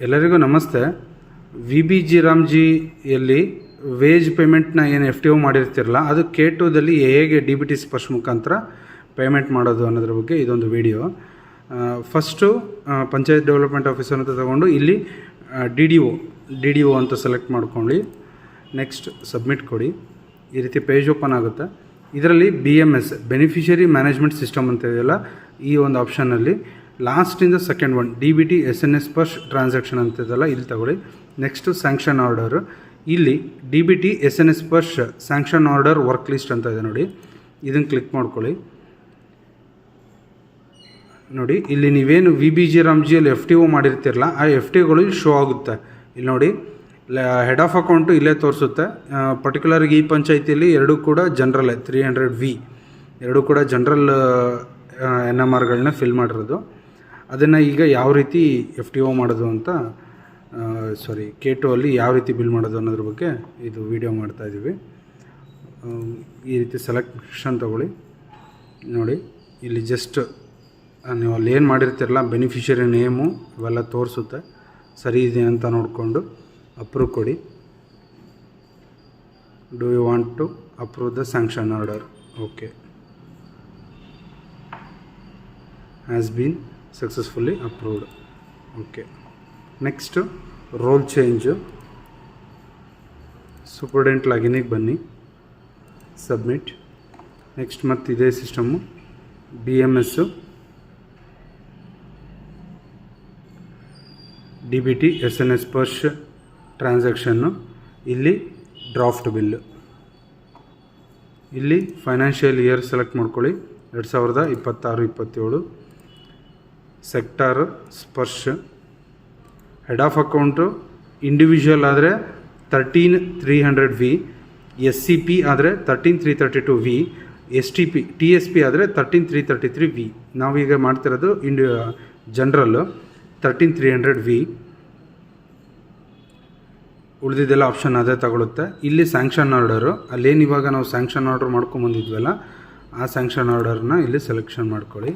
ಎಲ್ಲರಿಗೂ ನಮಸ್ತೆ. V B G ರಾಮ್ಜಿಯಲ್ಲಿ wage ಪೇಮೆಂಟ್ನ ಏನು FTO ಮಾಡಿರ್ತಿರಲ್ಲ, ಅದು K2ದಲ್ಲಿ ಹೇಗೆ DBT ಸ್ಪರ್ಶ್ ಮುಖಾಂತರ ಪೇಮೆಂಟ್ ಮಾಡೋದು ಅನ್ನೋದ್ರ ಬಗ್ಗೆ ಇದೊಂದು video. First panchayat development officer ಅಂತ ತಗೊಂಡು ಇಲ್ಲಿ ಡಿ ಡಿ ಒ ಅಂತ ಸೆಲೆಕ್ಟ್ ಮಾಡ್ಕೊಳ್ಳಿ. ನೆಕ್ಸ್ಟ್ ಸಬ್ಮಿಟ್ ಕೊಡಿ. ಈ ರೀತಿ ಪೇಜ್ ಓಪನ್ ಆಗುತ್ತೆ. ಇದರಲ್ಲಿ BMS ಬೆನಿಫಿಷರಿ ಮ್ಯಾನೇಜ್ಮೆಂಟ್ ಸಿಸ್ಟಮ್ ಅಂತ ಇದೆಯಲ್ಲ, ಈ ಒಂದು ಆಪ್ಷನಲ್ಲಿ ಲಾಸ್ಟಿಂದ second one DBT SNS Sparsh transaction ಅಂತ ಇದೆಯಲ್ಲ, ಇಲ್ಲಿ ತಗೊಳ್ಳಿ. Next sanction order. ಇಲ್ಲಿ DBT SNS Sparsh sanction order work list ಅಂತ ಇದೆ ನೋಡಿ, ಇದನ್ನು ಕ್ಲಿಕ್ ಮಾಡ್ಕೊಳ್ಳಿ. ನೋಡಿ, ಇಲ್ಲಿ ನೀವೇನು VBG ರಾಮ್ಜಿಯಲ್ಲಿ FTO ಮಾಡಿರ್ತಿರಲ್ಲ, ಆ FTOಗಳು ಇಲ್ಲಿ ಶೋ ಆಗುತ್ತೆ. ಇಲ್ಲಿ ನೋಡಿ, ಹೆಡ್ ಆಫ್ ಅಕೌಂಟು ಇಲ್ಲೇ ತೋರಿಸುತ್ತೆ. ಪರ್ಟಿಕ್ಯುಲರ್ಗೆ ಈ ಪಂಚಾಯತಿಯಲ್ಲಿ ಎರಡೂ ಕೂಡ ಜನರಲ್ 300V ಎರಡೂ ಕೂಡ ಜನರಲ್ NMRಗಳನ್ನ ಫಿಲ್ ಮಾಡಿರೋದು. ಅದನ್ನು ಈಗ ಯಾವ ರೀತಿ FTO ಮಾಡೋದು ಅಂತ K2 ಅಲ್ಲಿ ಯಾವ ರೀತಿ ಬಿಲ್ ಮಾಡೋದು ಅನ್ನೋದ್ರ ಬಗ್ಗೆ ಇದು ವಿಡಿಯೋ ಮಾಡ್ತಾಯಿದ್ದೀವಿ. ಈ ರೀತಿ ಸೆಲೆಕ್ಷನ್ ತಗೊಳ್ಳಿ. ನೋಡಿ, ಇಲ್ಲಿ ಜಸ್ಟ್ ನೀವು ಅಲ್ಲಿ ಏನು ಮಾಡಿರ್ತೀರಲ್ಲ, ಬೆನಿಫಿಷರಿ ನೇಮು ಇವೆಲ್ಲ ತೋರಿಸುತ್ತೆ. ಸರಿ ಇದೆ ಅಂತ ನೋಡಿಕೊಂಡು ಅಪ್ರೂವ್ ಕೊಡಿ. Do you want to approve the sanction order? Okay, has been successfully approved. Okay, next role change. Superintendent ಲಾಗಿನಿಗೆ ಬನ್ನಿ, ಸಬ್ಮಿಟ್. ನೆಕ್ಸ್ಟ್ ಮತ್ತು ಇದೇ ಸಿಸ್ಟಮ್ಮು BMSಸು DBT SNS ಸ್ಪರ್ಶ್ ಟ್ರಾನ್ಸಾಕ್ಷನ್ನು. ಇಲ್ಲಿ ಡ್ರಾಫ್ಟ್ ಬಿಲ್ಲು. ಇಲ್ಲಿ ಫೈನಾನ್ಷಿಯಲ್ ಇಯರ್ ಸೆಲೆಕ್ಟ್ ಮಾಡ್ಕೊಳ್ಳಿ, 2026-27. Sector Sparsh. Head of account individual ಆದರೆ 13300V, SCP ಆದರೆ 13332V, TSP ಆದರೆ 13333V. ನಾವೀಗ ಮಾಡ್ತಿರೋದು ಜನರಲ್ಲು 13300V. ಉಳಿದಿದ್ದೆಲ್ಲ ಆಪ್ಷನ್ ಅದೇ ತಗೊಳುತ್ತೆ. ಇಲ್ಲಿ ಸ್ಯಾಂಕ್ಷನ್ ಆರ್ಡರು, ಅಲ್ಲೇನು ಇವಾಗ ನಾವು ಸ್ಯಾಂಕ್ಷನ್ ಆರ್ಡರ್ ಮಾಡ್ಕೊಂಬಂದಿದ್ವಲ್ಲ, ಆ ಸ್ಯಾಂಕ್ಷನ್ ಆರ್ಡರ್ನ ಇಲ್ಲಿ ಸೆಲೆಕ್ಷನ್ ಮಾಡ್ಕೊಳ್ಳಿ.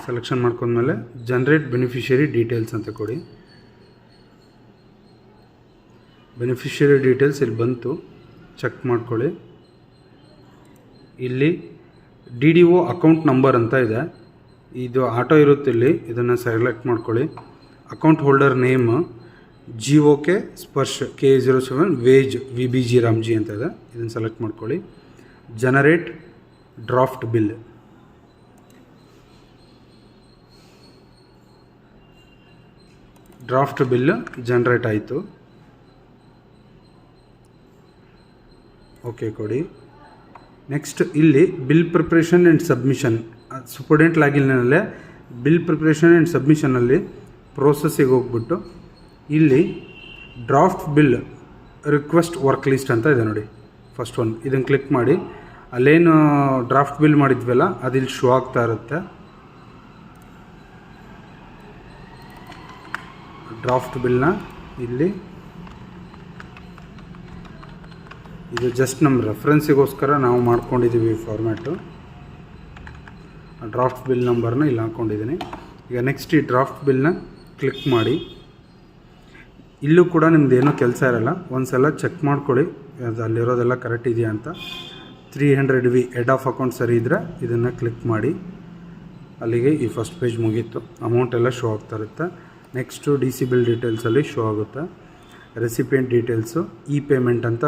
ಸೆಲೆಕ್ಷನ್ ಮಾಡ್ಕೊಂಡ್ಮೇಲೆ ಜನರೇಟ್ ಬೆನಿಫಿಷರಿ ಡೀಟೇಲ್ಸ್ ಅಂತ ಕೊಡಿ. ಬೆನಿಫಿಷರಿ ಡೀಟೇಲ್ಸ್ ಇಲ್ಲಿ ಬಂತು, ಚೆಕ್ ಮಾಡ್ಕೊಳ್ಳಿ. ಇಲ್ಲಿ DDO ಅಕೌಂಟ್ ನಂಬರ್ ಅಂತ ಇದೆ, ಇದು ಆಟೋ ಇರುತ್ತೆ. ಇಲ್ಲಿ ಇದನ್ನು ಸೆಲೆಕ್ಟ್ ಮಾಡ್ಕೊಳ್ಳಿ. Account holder name GOK Sparsh K07 wage VBG Ramji ಅಂತ ಇದೆ, ಇದನ್ನು ಸೆಲೆಕ್ಟ್ ಮಾಡ್ಕೊಳ್ಳಿ. Generate draft bill. Draft bill generate ಆಯಿತು. ಓಕೆ ಕೊಡಿ. ನೆಕ್ಸ್ಟ್ ಇಲ್ಲಿ bill preparation and submission. Superintendent ಲಾಗಿನ್ನಲ್ಲೇ ಬಿಲ್ ಪ್ರಿಪ್ರೇಷನ್ ಆ್ಯಂಡ್ ಸಬ್ಮಿಷನಲ್ಲಿ ಪ್ರೋಸೆಸ್ಸಿಗೆ ಹೋಗ್ಬಿಟ್ಟು ಇಲ್ಲಿ draft bill request work list ಅಂತ ಇದೆ ನೋಡಿ, ಫಸ್ಟ್ ಒನ್. ಇದನ್ನು ಕ್ಲಿಕ್ ಮಾಡಿ. ಅಲ್ಲೇನು ಡ್ರಾಫ್ಟ್ ಬಿಲ್ ಮಾಡಿದ್ವಲ್ಲ, ಅದಿಲ್ಲಿ ಶೋ ಆಗ್ತಾ ಇರುತ್ತೆ. ಡ್ರಾಫ್ಟ್ ಬಿಲ್ನ ಇಲ್ಲಿ, ಇದು ಜಸ್ಟ್ ನಮ್ಮ ರೆಫರೆನ್ಸಿಗೋಸ್ಕರ ನಾವು ಮಾಡ್ಕೊಂಡಿದ್ದೀವಿ ಫಾರ್ಮ್ಯಾಟು. ಡ್ರಾಫ್ಟ್ ಬಿಲ್ ನಂಬರ್ನ ಇಲ್ಲಿ ಹಾಕ್ಕೊಂಡಿದ್ದೀನಿ. ಈಗ ನೆಕ್ಸ್ಟ್ ಈ ಡ್ರಾಫ್ಟ್ ಬಿಲ್ನ ಕ್ಲಿಕ್ ಮಾಡಿ. ಇಲ್ಲೂ ಕೂಡ ನಿಮ್ಮದೇನೂ ಕೆಲಸ ಇರೋಲ್ಲ, ಒಂದು ಸಲ ಚೆಕ್ ಮಾಡ್ಕೊಳ್ಳಿ ಅದು ಅಲ್ಲಿರೋದೆಲ್ಲ ಕರೆಕ್ಟ್ ಇದೆಯಾ ಅಂತ. 300V ಹೆಡ್ ಆಫ್ ಅಕೌಂಟ್ ಸರಿ ಇದ್ದರೆ ಇದನ್ನು ಕ್ಲಿಕ್ ಮಾಡಿ. ಅಲ್ಲಿಗೆ ಈ ಫಸ್ಟ್ ಪೇಜ್ ಮುಗೀತು. ಅಮೌಂಟ್ ಎಲ್ಲ ಶೋ ಆಗ್ತಾ ಇರುತ್ತೆ. ನೆಕ್ಸ್ಟು DC ಬಿಲ್ ಡೀಟೇಲ್ಸಲ್ಲಿ ಶೋ ಆಗುತ್ತೆ. ರೆಸಿಪಿಯೆಂಟ್ ಡೀಟೇಲ್ಸು, ಪೇಮೆಂಟ್ ಅಂತ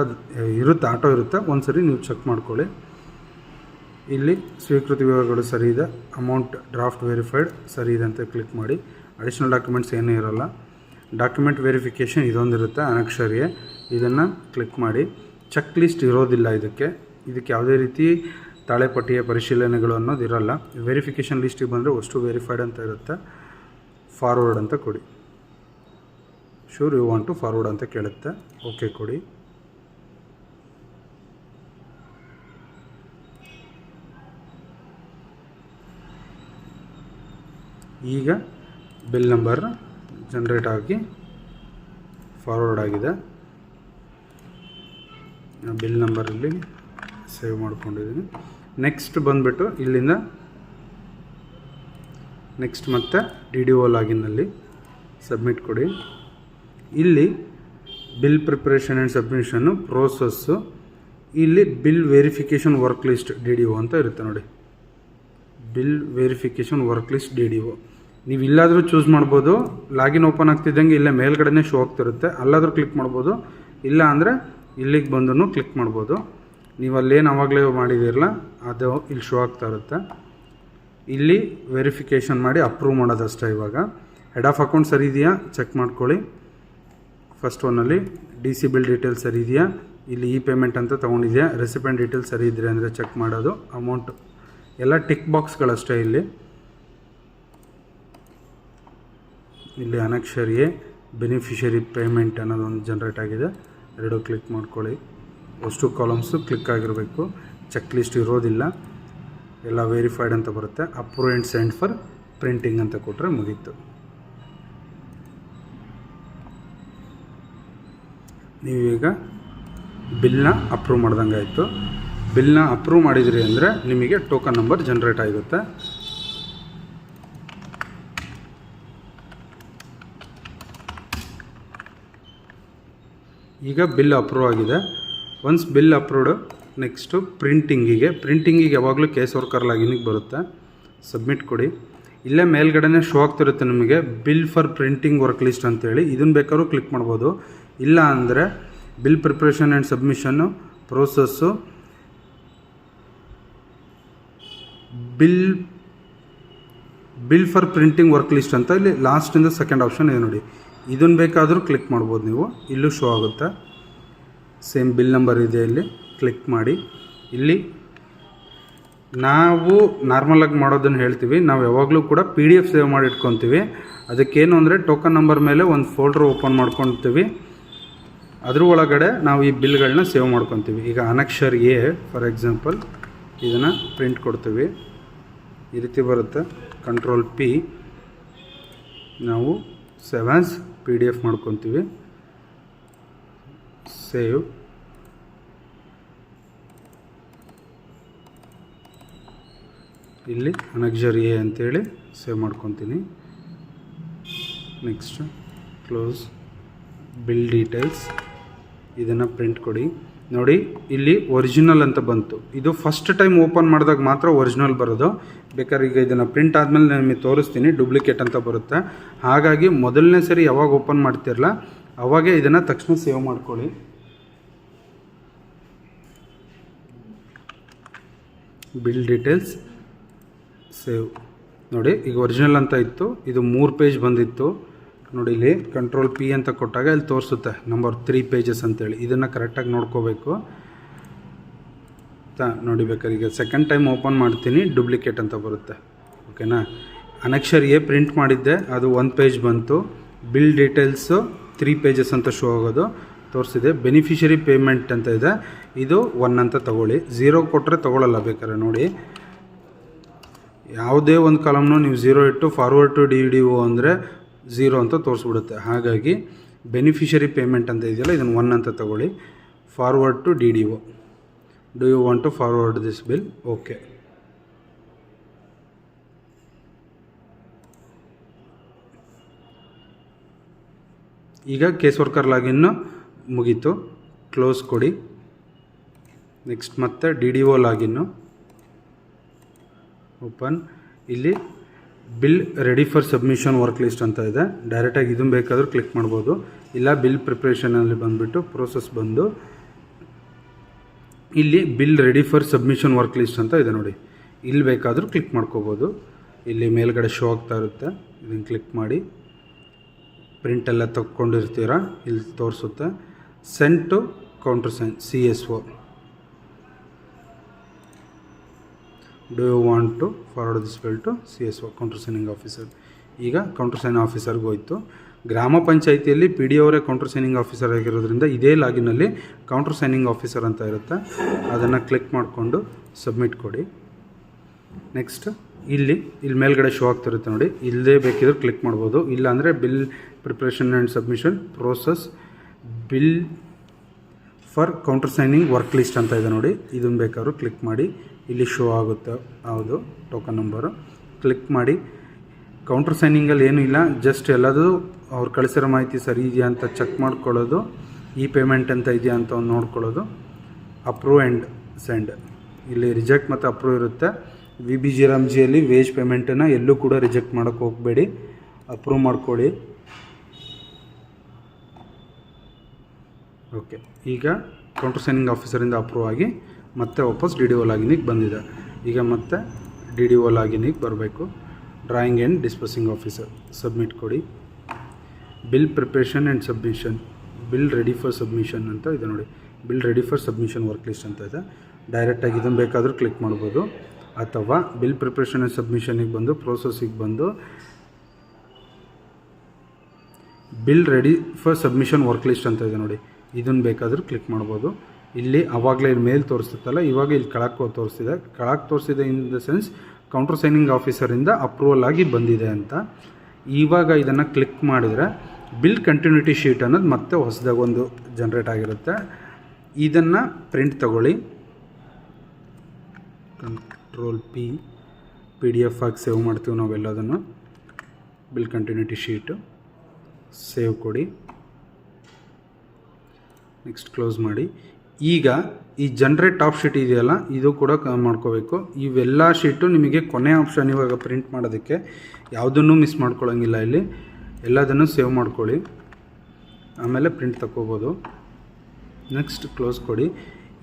ಇರುತ್ತೆ, ಆಟೋ ಇರುತ್ತೆ, ಒಂದು ಸರಿ ನೀವು ಚೆಕ್ ಮಾಡ್ಕೊಳ್ಳಿ. ಇಲ್ಲಿ ಸ್ವೀಕೃತಿ ವಿವರಗಳು ಸರಿ ಇದೆ, ಅಮೌಂಟ್ ಡ್ರಾಫ್ಟ್ ವೆರಿಫೈಡ್ ಸರಿ ಇದೆ ಅಂತ ಕ್ಲಿಕ್ ಮಾಡಿ. ಅಡಿಷ್ನಲ್ ಡಾಕ್ಯುಮೆಂಟ್ಸ್ ಏನೂ ಇರೋಲ್ಲ. ಡಾಕ್ಯುಮೆಂಟ್ ವೆರಿಫಿಕೇಷನ್ ಇದೊಂದಿರುತ್ತೆ ಅನಕ್ಷರಿಯೇ, ಇದನ್ನು ಕ್ಲಿಕ್ ಮಾಡಿ. ಚೆಕ್ ಲಿಸ್ಟ್ ಇರೋದಿಲ್ಲ ಇದಕ್ಕೆ ಯಾವುದೇ ರೀತಿ ತಾಳೆಪಟ್ಟಿಯ ಪರಿಶೀಲನೆಗಳು ಅನ್ನೋದು ಇರೋಲ್ಲ. ವೆರಿಫಿಕೇಷನ್ ಲಿಸ್ಟಿಗೆ ಬಂದರೆ ಅಷ್ಟು ವೆರಿಫೈಡ್ ಅಂತ ಇರುತ್ತೆ. ಫಾರ್ವರ್ಡ್ ಅಂತ ಕೊಡಿ. Sure you want to forward ಅಂತ ಕೇಳುತ್ತೆ, ಓಕೆ ಕೊಡಿ. ಈಗ ಬಿಲ್ ನಂಬರ್ ಜನರೇಟ್ ಆಗಿ ಫಾರ್ವರ್ಡ್ ಆಗಿದೆ. ಬಿಲ್ ನಂಬರಲ್ಲಿ ಸೇವ್ ಮಾಡ್ಕೊಂಡಿದ್ದೀನಿ. ನೆಕ್ಸ್ಟ್ ಬಂದುಬಿಟ್ಟು ಇಲ್ಲಿಂದ ನೆಕ್ಸ್ಟ್ ಮತ್ತೆ DDO ಲಾಗಿನ್ನಲ್ಲಿ ಸಬ್ಮಿಟ್ ಕೊಡಿ. ಇಲ್ಲಿ bill preparation and submission process, ಇಲ್ಲಿ bill verification work list DDO ಅಂತ ಇರುತ್ತೆ ನೋಡಿ. Bill verification work list DDO ನೀವು ಇಲ್ಲಾದರೂ ಚೂಸ್ ಮಾಡ್ಬೋದು. ಲಾಗಿನ್ ಓಪನ್ ಆಗ್ತಿದ್ದಂಗೆ ಇಲ್ಲೇ ಮೇಲ್ಗಡೆನೇ ಶೋ ಆಗ್ತಿರುತ್ತೆ, ಅಲ್ಲಾದರೂ ಕ್ಲಿಕ್ ಮಾಡ್ಬೋದು. ಇಲ್ಲ ಅಂದರೆ ಇಲ್ಲಿಗೆ ಬಂದು ಕ್ಲಿಕ್ ಮಾಡ್ಬೋದು. ನೀವು ಅಲ್ಲೇನು ಆವಾಗಲೇ ಮಾಡಿದಿರಲ್ಲ ಅದು ಇಲ್ಲಿ ಶೋ ಆಗ್ತಾ ಇರುತ್ತೆ. ಇಲ್ಲಿ ವೆರಿಫಿಕೇಷನ್ ಮಾಡಿ ಅಪ್ರೂವ್ ಮಾಡೋದಷ್ಟೇ. ಇವಾಗ ಹೆಡ್ ಆಫ್ ಅಕೌಂಟ್ ಸರಿ ಇದೆಯಾ ಚೆಕ್ ಮಾಡ್ಕೊಳ್ಳಿ. ಫಸ್ಟ್ ಒನ್ನಲ್ಲಿ DC ಬಿಲ್ ಡೀಟೇಲ್ಸ್ ಸರಿ ಇದೆಯಾ, ಇಲ್ಲಿ ಪೇಮೆಂಟ್ ಅಂತ ತೊಗೊಂಡಿದೆಯಾ, ರೆಸಿಪೆಂಟ್ ಡೀಟೇಲ್ಸ್ ಸರಿ ಇದ್ದರೆ ಅಂದರೆ ಚೆಕ್ ಮಾಡೋದು. ಅಮೌಂಟ್ ಎಲ್ಲ ಟಿಕ್ ಬಾಕ್ಸ್ಗಳಷ್ಟೇ. ಇಲ್ಲಿ ಅನಕ್ಷರ್ ಎ ಬೆನಿಫಿಷರಿ ಪೇಮೆಂಟ್ ಅನ್ನೋದೊಂದು ಜನ್ರೇಟ್ ಆಗಿದೆ. ಎರಡು ಕ್ಲಿಕ್ ಮಾಡ್ಕೊಳ್ಳಿ. ಅಷ್ಟು ಕಾಲಮ್ಸು ಕ್ಲಿಕ್ ಆಗಿರಬೇಕು, ಚೆಕ್ ಲಿಸ್ಟ್ ಇರೋದಿಲ್ಲ. ಎಲ್ಲ ವೆರಿಫೈಡ್ ಅಂತ ಬರುತ್ತೆ. Approve and send for printing ಅಂತ ಕೊಟ್ಟರೆ ಮುಗೀತು. ನೀವೀಗ ಬಿಲ್ನ ಅಪ್ರೂವ್ ಮಾಡ್ದಂಗೆ ಆಯಿತು. ಬಿಲ್ನ ಅಪ್ರೂವ್ ಮಾಡಿದ್ರಿ ಅಂದರೆ ನಿಮಗೆ ಟೋಕನ್ ನಂಬರ್ ಜನ್ರೇಟ್ ಆಗುತ್ತೆ. ಈಗ ಬಿಲ್ ಅಪ್ರೂವ್ ಆಗಿದೆ. ಒನ್ಸ್ ಬಿಲ್ ಅಪ್ರೂವ್ಡ್, ನೆಕ್ಸ್ಟು ಪ್ರಿಂಟಿಂಗಿಗೆ ಯಾವಾಗಲೂ ಕೇಸ್ ವರ್ಕರ್ ಲಾಗಿನಿಗೆ ಬರುತ್ತೆ. ಸಬ್ಮಿಟ್ ಕೊಡಿ. ಇಲ್ಲೇ ಮೇಲ್ಗಡೆನೇ ಶೋ ಆಗ್ತಿರುತ್ತೆ ನಿಮಗೆ bill for printing work list ಅಂತೇಳಿ. ಇದನ್ನು ಬೇಕಾದ್ರೂ ಕ್ಲಿಕ್ ಮಾಡ್ಬೋದು. ಇಲ್ಲ ಅಂದರೆ bill preparation and submission process bill for printing work list ಅಂತ ಇಲ್ಲಿ ಲಾಸ್ಟಿಂದ ಸೆಕೆಂಡ್ ಆಪ್ಷನ್ ಇದೆ ನೋಡಿ. ಇದನ್ನು ಬೇಕಾದರೂ ಕ್ಲಿಕ್ ಮಾಡ್ಬೋದು ನೀವು. ಇಲ್ಲೂ ಶೋ ಆಗುತ್ತೆ. ಸೇಮ್ ಬಿಲ್ ನಂಬರ್ ಇದೆ, ಇಲ್ಲಿ ಕ್ಲಿಕ್ ಮಾಡಿ. ಇಲ್ಲಿ ನಾವು ನಾರ್ಮಲಾಗಿ ಮಾಡೋದನ್ನು ಹೇಳ್ತೀವಿ. ನಾವು ಯಾವಾಗಲೂ ಕೂಡ PDF ಸೇವ್ ಮಾಡಿ ಇಟ್ಕೊತೀವಿ. ಅದಕ್ಕೇನು ಅಂದರೆ ಟೋಕನ್ ನಂಬರ್ ಮೇಲೆ ಒಂದು ಫೋಲ್ಡ್ರ್ ಓಪನ್ ಮಾಡ್ಕೊತೀವಿ. ಅದ್ರ ಒಳಗಡೆ ನಾವು ಈ ಬಿಲ್ಗಳನ್ನ ಸೇವ್ ಮಾಡ್ಕೊತೀವಿ. ಈಗ ಅನಕ್ಷರ್ ಎ ಫಾರ್ ಎಕ್ಸಾಂಪಲ್ ಇದನ್ನು ಪ್ರಿಂಟ್ ಕೊಡ್ತೀವಿ. ಈ ರೀತಿ ಬರುತ್ತೆ. ಕಂಟ್ರೋಲ್ P ನಾವು ಸೇವ್ PDF ಮಾಡ್ಕೊತೀವಿ. ಸೇವ್. ಇಲ್ಲಿ ಅನಕ್ಷರ್ ಎ ಅಂತೇಳಿ ಸೇವ್ ಮಾಡ್ಕೊತೀನಿ. Next close. ಬಿಲ್ ಡೀಟೇಲ್ಸ್ ಇದನ್ನು ಪ್ರಿಂಟ್ ಕೊಡಿ. ನೋಡಿ ಇಲ್ಲಿ ಒರಿಜಿನಲ್ ಅಂತ ಬಂತು. ಇದು ಫಸ್ಟ್ ಟೈಮ್ ಓಪನ್ ಮಾಡಿದಾಗ ಮಾತ್ರ ಒರಿಜಿನಲ್ ಬರೋದು. ಬೇಕಾದ್ರೆ ಈಗ ಇದನ್ನು ಪ್ರಿಂಟ್ ಆದಮೇಲೆ ನಿಮಗೆ ತೋರಿಸ್ತೀನಿ, ಡೂಪ್ಲಿಕೇಟ್ ಅಂತ ಬರುತ್ತೆ. ಹಾಗಾಗಿ ಮೊದಲನೇ ಸರಿ ಯಾವಾಗ ಓಪನ್ ಮಾಡ್ತಿರಲ್ಲ ಅವಾಗೇ ಇದನ್ನು ತಕ್ಷಣ ಸೇವ್ ಮಾಡ್ಕೊಳ್ಳಿ. Bill details save. ನೋಡಿ ಈಗ ಒರಿಜಿನಲ್ ಅಂತ ಇತ್ತು, ಇದು 3 ಪೇಜ್ ಬಂದಿತ್ತು. ನೋಡಿ ಇಲ್ಲಿ ಕಂಟ್ರೋಲ್ P ಅಂತ ಕೊಟ್ಟಾಗ ಇಲ್ಲಿ ತೋರಿಸುತ್ತೆ ನಂಬರ್ 3 ಪೇಜಸ್ ಅಂತೇಳಿ. ಇದನ್ನು ಕರೆಕ್ಟಾಗಿ ನೋಡ್ಕೋಬೇಕು. ನೋಡಿ ಬೇಕಾದ್ರೆ ಈಗ ಸೆಕೆಂಡ್ ಟೈಮ್ ಓಪನ್ ಮಾಡ್ತೀನಿ, ಡೂಪ್ಲಿಕೇಟ್ ಅಂತ ಬರುತ್ತೆ. ಓಕೆನಾ. ಅನಕ್ಷರ್ ಎ ಪ್ರಿಂಟ್ ಮಾಡಿದ್ದೆ, ಅದು 1 ಪೇಜ್ ಬಂತು. ಬಿಲ್ ಡೀಟೇಲ್ಸು 3 ಪೇಜಸ್ ಅಂತ ಶೋ ಆಗೋದು ತೋರಿಸಿದೆ. ಬೆನಿಫಿಷರಿ ಪೇಮೆಂಟ್ ಅಂತ ಇದೆ, ಇದು 1 ಅಂತ ತಗೊಳ್ಳಿ. 0 ಕೊಟ್ಟರೆ ತೊಗೊಳ್ಳಲ್ಲ. ಬೇಕಾದ್ರೆ ನೋಡಿ ಯಾವುದೇ ಒಂದು ಕಾಲಮ್ನು ನೀವು 0 ಇಟ್ಟು ಫಾರ್ವರ್ಡ್ ಟು DDO ಅಂದರೆ 0 ಅಂತ ತೋರಿಸ್ಬಿಡುತ್ತೆ. ಹಾಗಾಗಿ ಬೆನಿಫಿಷರಿ ಪೇಮೆಂಟ್ ಅಂತ ಇದೆಯಲ್ಲ ಇದನ್ನು 1 ಅಂತ ತಗೊಳ್ಳಿ. Forward to DDO. Do you want to forward this bill? Okay. ಈಗ ಕೇಸ್ ವರ್ಕರ್ ಲಾಗಿನ್ನು ಮುಗೀತು. ಕ್ಲೋಸ್ ಕೊಡಿ. ನೆಕ್ಸ್ಟ್ ಮತ್ತೆ DDO ಲಾಗಿನ್ನು ಓಪನ್. ಇಲ್ಲಿ bill ready for submission work list ಅಂತ ಇದೆ. ಡೈರೆಕ್ಟಾಗಿ ಇದನ್ನು ಬೇಕಾದರೂ ಕ್ಲಿಕ್ ಮಾಡ್ಬೋದು. ಇಲ್ಲ ಬಿಲ್ ಪ್ರಿಪ್ರೇಷನಲ್ಲಿ ಬಂದುಬಿಟ್ಟು ಪ್ರೋಸೆಸ್ ಬಂದು ಇಲ್ಲಿ bill ready for submission work list ಅಂತ ಇದೆ ನೋಡಿ. ಇಲ್ಲಿ ಬೇಕಾದರೂ ಕ್ಲಿಕ್ ಮಾಡ್ಕೋಬೋದು. ಇಲ್ಲಿ ಮೇಲ್ಗಡೆ ಶೋ ಆಗ್ತಾ ಇರುತ್ತೆ. ಇದನ್ನು ಕ್ಲಿಕ್ ಮಾಡಿ ಪ್ರಿಂಟೆಲ್ಲ ತಗೊಂಡಿರ್ತೀರ, ಇಲ್ಲಿ ತೋರಿಸುತ್ತೆ. Send to counter sign CSO. Do you want to forward this bill to CSO counter signing officer. ಈಗ ಕೌಂಟರ್ ಸೈನ್ ಆಫೀಸರ್ಗೆ ಹೋಯಿತು. ಗ್ರಾಮ ಪಂಚಾಯಿತಿಯಲ್ಲಿ PD ಅವರೇ ಕೌಂಟರ್ ಸೈನಿಂಗ್ ಆಫೀಸರ್ ಆಗಿರೋದ್ರಿಂದ ಇದೇ ಲಾಗಿನಲ್ಲಿ ಕೌಂಟರ್ ಸೈನಿಂಗ್ ಆಫೀಸರ್ ಅಂತ ಇರುತ್ತೆ. ಅದನ್ನು ಕ್ಲಿಕ್ ಮಾಡಿಕೊಂಡು ಸಬ್ಮಿಟ್ ಕೊಡಿ. ನೆಕ್ಸ್ಟ್ ಇಲ್ಲಿ ಮೇಲ್ಗಡೆ ಶೋ ಆಗ್ತಿರುತ್ತೆ ನೋಡಿ. ಇಲ್ಲದೇ ಬೇಕಿದ್ರೆ ಕ್ಲಿಕ್ ಮಾಡ್ಬೋದು. ಇಲ್ಲಾಂದರೆ bill preparation and submission process bill for counter signing work list ಅಂತ ಇದೆ ನೋಡಿ. ಇದನ್ನು ಬೇಕಾದ್ರೂ ಕ್ಲಿಕ್ ಮಾಡಿ. ಇಲ್ಲಿ ಶೋ ಆಗುತ್ತೆ ಹೌದು ಟೋಕನ್ ನಂಬರು. ಕ್ಲಿಕ್ ಮಾಡಿ ಕೌಂಟ್ರ್ ಸೈನಿಂಗಲ್ಲಿ ಏನೂ ಇಲ್ಲ, ಜಸ್ಟ್ ಎಲ್ಲದು ಅವ್ರು ಕಳಿಸಿರೋ ಮಾಹಿತಿ ಸರಿ ಇದೆಯಾ ಅಂತ ಚೆಕ್ ಮಾಡ್ಕೊಳ್ಳೋದು, ಈ ಪೇಮೆಂಟ್ ಅಂತ ಇದೆಯಾ ಅಂತ ಒಂದು ನೋಡ್ಕೊಳ್ಳೋದು, ಅಪ್ರೂವ್ ಆ್ಯಂಡ್ ಸೆಂಡ್. ಇಲ್ಲಿ ರಿಜೆಕ್ಟ್ ಮತ್ತು ಅಪ್ರೂವ್ ಇರುತ್ತೆ. VBG ರಾಮ್ಜಿಯಲ್ಲಿ ವೇಜ್ ಪೇಮೆಂಟನ್ನು ಎಲ್ಲೂ ಕೂಡ ರಿಜೆಕ್ಟ್ ಮಾಡೋಕ್ಕೆ ಹೋಗಬೇಡಿ, ಅಪ್ರೂವ್ ಮಾಡ್ಕೊಳ್ಳಿ. ಓಕೆ, ಈಗ ಕೌಂಟ್ರ್ ಸೈನಿಂಗ್ ಆಫೀಸರಿಂದ ಅಪ್ರೂವ್ ಆಗಿ ಮತ್ತೆ ವಾಪಸ್ DDO ಲಾಗಿನಿಗೆ ಬಂದಿದೆ. ಈಗ ಮತ್ತೆ DDO ಲಾಗಿನಿಗೆ ಬರಬೇಕು. Drawing and disposing officer submit ಕೊಡಿ. Bill preparation and submission, bill ready for submission ಅಂತ ಇದೆ ನೋಡಿ. Bill ready for submission work list ಅಂತ ಇದೆ. ಡೈರೆಕ್ಟಾಗಿ ಇದನ್ನು ಬೇಕಾದರೂ ಕ್ಲಿಕ್ ಮಾಡ್ಬೋದು, ಅಥವಾ ಬಿಲ್ ಪ್ರಿಪ್ರೇಷನ್ ಆ್ಯಂಡ್ ಸಬ್ಮಿಷನಿಗೆ ಬಂದು ಪ್ರೋಸೆಸ್ಸಿಗೆ ಬಂದು bill ready for submission work list ಅಂತ ಇದೆ ನೋಡಿ, ಇದನ್ನು ಬೇಕಾದರೂ ಕ್ಲಿಕ್ ಮಾಡ್ಬೋದು. ಇಲ್ಲಿ ಆವಾಗಲೇ ಇಲ್ಲಿ ಮೇಲ್ ತೋರಿಸ್ತಲ್ಲ, ಇವಾಗ ಇಲ್ಲಿ ಕೆಳಕ್ಕೆ ತೋರಿಸ್ತಿದೆ. ಕೆಳಕ್ಕೆ ತೋರಿಸಿದೆ in the sense counter signing ಆಫೀಸರಿಂದ ಅಪ್ರೂವಲ್ ಆಗಿ ಬಂದಿದೆ ಅಂತ. ಇವಾಗ ಇದನ್ನು ಕ್ಲಿಕ್ ಮಾಡಿದರೆ ಬಿಲ್ ಕಂಟಿನ್ಯೂಟಿ ಶೀಟ್ ಅನ್ನೋದು ಮತ್ತೆ ಹೊಸದಾಗಿ ಒಂದು ಜನ್ರೇಟ್ ಆಗಿರುತ್ತೆ. ಇದನ್ನು ಪ್ರಿಂಟ್ ತಗೊಳ್ಳಿ, Ctrl+P, PDF ಆಗಿ ಸೇವ್ ಮಾಡ್ತೀವಿ ನಾವೆಲ್ಲದನ್ನು. ಬಿಲ್ ಕಂಟಿನ್ಯೂಟಿ ಶೀಟು ಸೇವ್ ಕೊಡಿ, ನೆಕ್ಸ್ಟ್ ಕ್ಲೋಸ್ ಮಾಡಿ. ಈಗ ಈ ಜನ್ರೇಟ್ ಟಾಪ್ ಶೀಟ್ ಇದೆಯಲ್ಲ, ಇದು ಕೂಡ ಮಾಡ್ಕೋಬೇಕು. ಇವೆಲ್ಲ ಶೀಟು ನಿಮಗೆ ಕೊನೆ ಆಪ್ಷನ್ ಇವಾಗ ಪ್ರಿಂಟ್ ಮಾಡೋದಕ್ಕೆ, ಯಾವುದನ್ನು ಮಿಸ್ ಮಾಡ್ಕೊಳ್ಳೋಂಗಿಲ್ಲ. ಇಲ್ಲಿ ಎಲ್ಲದನ್ನು ಸೇವ್ ಮಾಡ್ಕೊಳ್ಳಿ, ಆಮೇಲೆ ಪ್ರಿಂಟ್ ತಗೋಬೋದು. ನೆಕ್ಸ್ಟ್ ಕ್ಲೋಸ್ ಕೊಡಿ.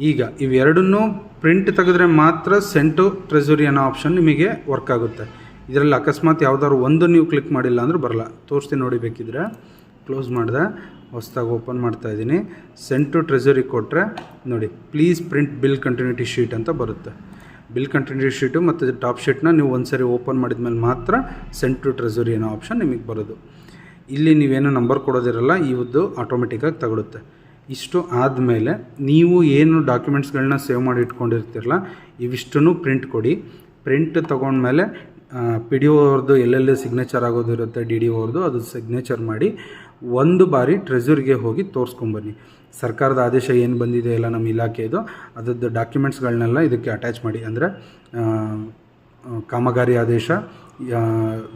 ಈಗ ಇವೆರಡನ್ನೂ ಪ್ರಿಂಟ್ ತೆಗೆದ್ರೆ ಮಾತ್ರ ಸೆಂಡ್ ಟು ಟ್ರೆಜರಿ ಅನ್ನೋ ಆಪ್ಷನ್ ನಿಮಗೆ ವರ್ಕ್ ಆಗುತ್ತೆ. ಇದರಲ್ಲಿ ಅಕಸ್ಮಾತ್ ಯಾವುದಾದ್ರು ಒಂದು ನೀವು ಕ್ಲಿಕ್ ಮಾಡಿಲ್ಲ ಅಂದ್ರೆ ಬರಲ್ಲ. ತೋರಿಸ್ತೀನಿ ನೋಡಿ, ಬೇಕಿದ್ರೆ ಕ್ಲೋಸ್ ಮಾಡಿದೆ, ಹೊಸದಾಗಿ ಓಪನ್ ಮಾಡ್ತಾ ಇದ್ದೀನಿ. ಸೆಂಡ್ ಟು ಟ್ರೆಜರಿ ಕೊಟ್ಟರೆ ನೋಡಿ, please print bill continuity sheet ಅಂತ ಬರುತ್ತೆ. ಬಿಲ್ ಕಂಟಿನ್ಯೂಟಿ ಶೀಟು ಮತ್ತು ಟಾಪ್ ಶೀಟ್ನ ನೀವು ಒಂದು ಸರಿ ಓಪನ್ ಮಾಡಿದ ಮೇಲೆ ಮಾತ್ರ ಸೆಂಡ್ ಟು ಟ್ರೆಜರಿ ಅನ್ನೋ ಆಪ್ಷನ್ ನಿಮಗೆ ಬರೋದು. ಇಲ್ಲಿ ನೀವೇನು ನಂಬರ್ ಕೊಡೋದಿರಲ್ಲ, ಇವತ್ತು ಆಟೋಮೆಟಿಕ್ಕಾಗಿ ತಗೊಳುತ್ತೆ. ಇಷ್ಟು ಆದಮೇಲೆ ನೀವು ಏನು ಡಾಕ್ಯುಮೆಂಟ್ಸ್ಗಳನ್ನ ಸೇವ್ ಮಾಡಿ ಇಟ್ಕೊಂಡಿರ್ತಿರಲ್ಲ, ಇವಿಷ್ಟನ್ನು ಪ್ರಿಂಟ್ ಕೊಡಿ. ಪ್ರಿಂಟ್ ತೊಗೊಂಡ್ಮೇಲೆ PDO ಅವ್ರದ್ದು ಎಲ್ಲೆಲ್ಲಿ ಸಿಗ್ನೇಚರ್ ಆಗೋದಿರುತ್ತೆ, DDO ಅವ್ರದ್ದು, ಅದು ಸಿಗ್ನೇಚರ್ ಮಾಡಿ ಒಂದು ಬಾರಿ ಟ್ರೆಜರಿಗೆ ಹೋಗಿ ತೋರಿಸ್ಕೊಂಬನ್ನಿ. ಸರ್ಕಾರದ ಆದೇಶ ಏನು ಬಂದಿದೆ ಎಲ್ಲ ನಮ್ಮ ಇಲಾಖೆದು, ಅದರದ್ದು ಡಾಕ್ಯುಮೆಂಟ್ಸ್ಗಳನ್ನೆಲ್ಲ ಇದಕ್ಕೆ ಅಟ್ಯಾಚ್ ಮಾಡಿ. ಅಂದರೆ ಕಾಮಗಾರಿ ಆದೇಶ,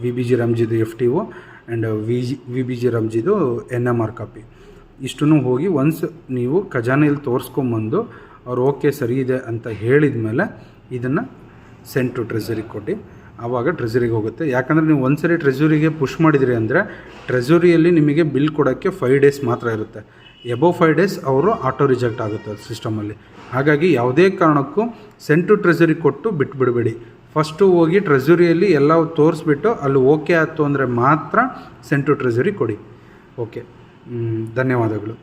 VBG ರಾಮ್ಜಿದು FTO ಆ್ಯಂಡ್ VBG ರಾಮ್ಜಿದು NMR ಕಾಪಿ, ಇಷ್ಟನ್ನು ಹೋಗಿ ಒನ್ಸ್ ನೀವು ಖಜಾನೆಯಲ್ಲಿ ತೋರಿಸ್ಕೊಂಬಂದು ಅವ್ರು ಓಕೆ ಸರಿ ಇದೆ ಅಂತ ಹೇಳಿದ ಮೇಲೆ ಇದನ್ನು ಸೆಂಡ್ ಟು ಟ್ರೆಜರಿಗೆ ಕೊಟ್ಟು ಆವಾಗ ಟ್ರೆಜರಿಗೆ ಹೋಗುತ್ತೆ. ಯಾಕಂದರೆ ನೀವು ಒಂದು ಸರಿ ಟ್ರೆಜರಿಗೆ ಪುಷ್ ಮಾಡಿದಿರಿ ಅಂದರೆ ಟ್ರೆಜರಿಯಲ್ಲಿ ನಿಮಗೆ ಬಿಲ್ ಕೊಡೋಕ್ಕೆ 5 ಡೇಸ್ ಮಾತ್ರ ಇರುತ್ತೆ. ಎಬೋವ್ 5 ಡೇಸ್ ಅವರು ಆಟೋ ರಿಜೆಕ್ಟ್ ಆಗುತ್ತೆ ಸಿಸ್ಟಮಲ್ಲಿ. ಹಾಗಾಗಿ ಯಾವುದೇ ಕಾರಣಕ್ಕೂ ಸೆಂಡ್ ಟು ಟ್ರೆಜರಿ ಕೊಟ್ಟು ಬಿಟ್ಬಿಡಬೇಡಿ. ಫಸ್ಟು ಹೋಗಿ ಟ್ರೆಜರಿಯಲ್ಲಿ ಎಲ್ಲ ತೋರಿಸ್ಬಿಟ್ಟು ಅಲ್ಲಿ ಓಕೆ ಆಯಿತು ಅಂದರೆ ಮಾತ್ರ ಸೆಂಡ್ ಟು ಟ್ರೆಜರಿ ಕೊಡಿ. ಓಕೆ, ಧನ್ಯವಾದಗಳು.